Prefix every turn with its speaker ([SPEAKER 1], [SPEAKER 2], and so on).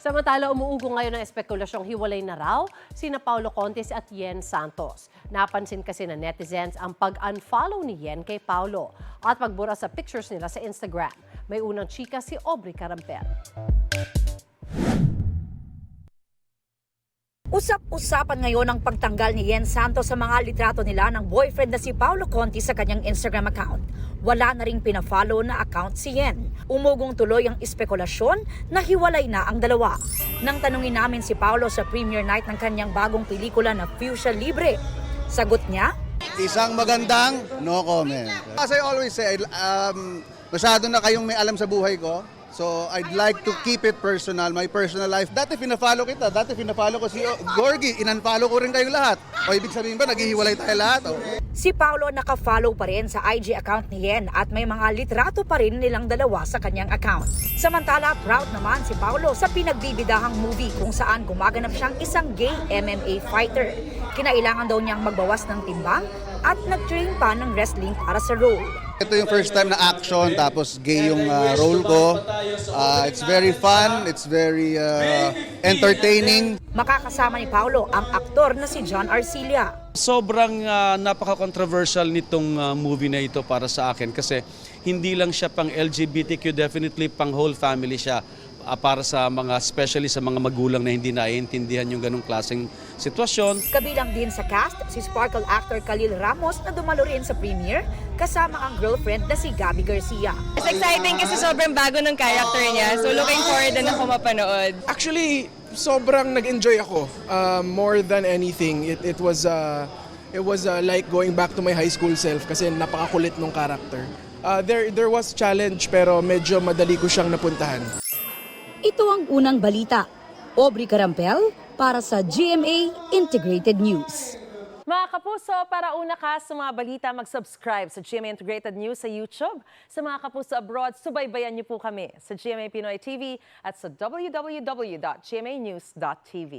[SPEAKER 1] Samantala, umuugo ngayon ng espekulasyong hiwalay na raw sina Paulo Contis at Yen Santos. Napansin kasi ng netizens ang pag-unfollow ni Yen kay Paulo at pagbura sa pictures nila sa Instagram. May unang chika si Aubrey Carampel.
[SPEAKER 2] Usap-usapan ngayon ang pagtanggal ni Yen Santos sa mga litrato nila ng boyfriend na si Paulo Contis sa kanyang Instagram account. Wala na ring pina-follow na account si Yen. Umugong tuloy ang espekulasyon na hiwalay na ang dalawa. Nang tanungin namin si Paulo sa premiere night ng kanyang bagong pelikula na Fuchsia Libre, sagot niya,
[SPEAKER 3] isang magandang no comment. As I always say, masyado na kayong may alam sa buhay ko. So, I'd like to keep it personal, my personal life. Dati pina-follow kita, dati pina-follow ko si Gorgie, in-unfollow ko rin kayo lahat. O ibig sabihin ba, naghihiwalay tayo lahat? O.
[SPEAKER 2] Si Paulo naka-follow pa rin sa IG account ni Yen at may mga litrato pa rin nilang dalawa sa kanyang account. Samantala, proud naman si Paulo sa pinagbibidahang movie kung saan gumaganap siyang isang gay MMA fighter. Kinailangan daw niyang magbawas ng timbang at nag-train pa ng wrestling para sa role.
[SPEAKER 3] Ito yung first time na action, tapos gay yung role ko. It's very fun, it's very entertaining.
[SPEAKER 2] Makakasama ni Paulo ang aktor na si John Arcilla.
[SPEAKER 4] Sobrang napaka-controversial nitong movie na ito para sa akin kasi hindi lang siya pang LGBTQ, definitely pang whole family siya. Para sa mga, especially sa mga magulang na hindi naiintindihan yung ganong klaseng sitwasyon.
[SPEAKER 2] Kabilang din sa cast, si Sparkle actor Khalil Ramos na dumalo rin sa premiere, kasama ang girlfriend na si Gabby Garcia.
[SPEAKER 5] It's exciting kasi sobrang bago ng character niya, so looking forward din ako mapanood.
[SPEAKER 6] Actually, sobrang nag-enjoy ako. More than anything, it was like going back to my high school self kasi napakakulit ng character. There was challenge pero medyo madali ko siyang napuntahan.
[SPEAKER 2] Ito ang unang balita. Aubrey Carampel para sa GMA Integrated News.
[SPEAKER 7] Mga kapuso, para una ka sa mga balita, mag-subscribe sa GMA Integrated News sa YouTube. Sa mga kapuso abroad, subaybayan niyo po kami sa GMA Pinoy TV at sa www.gmanews.tv.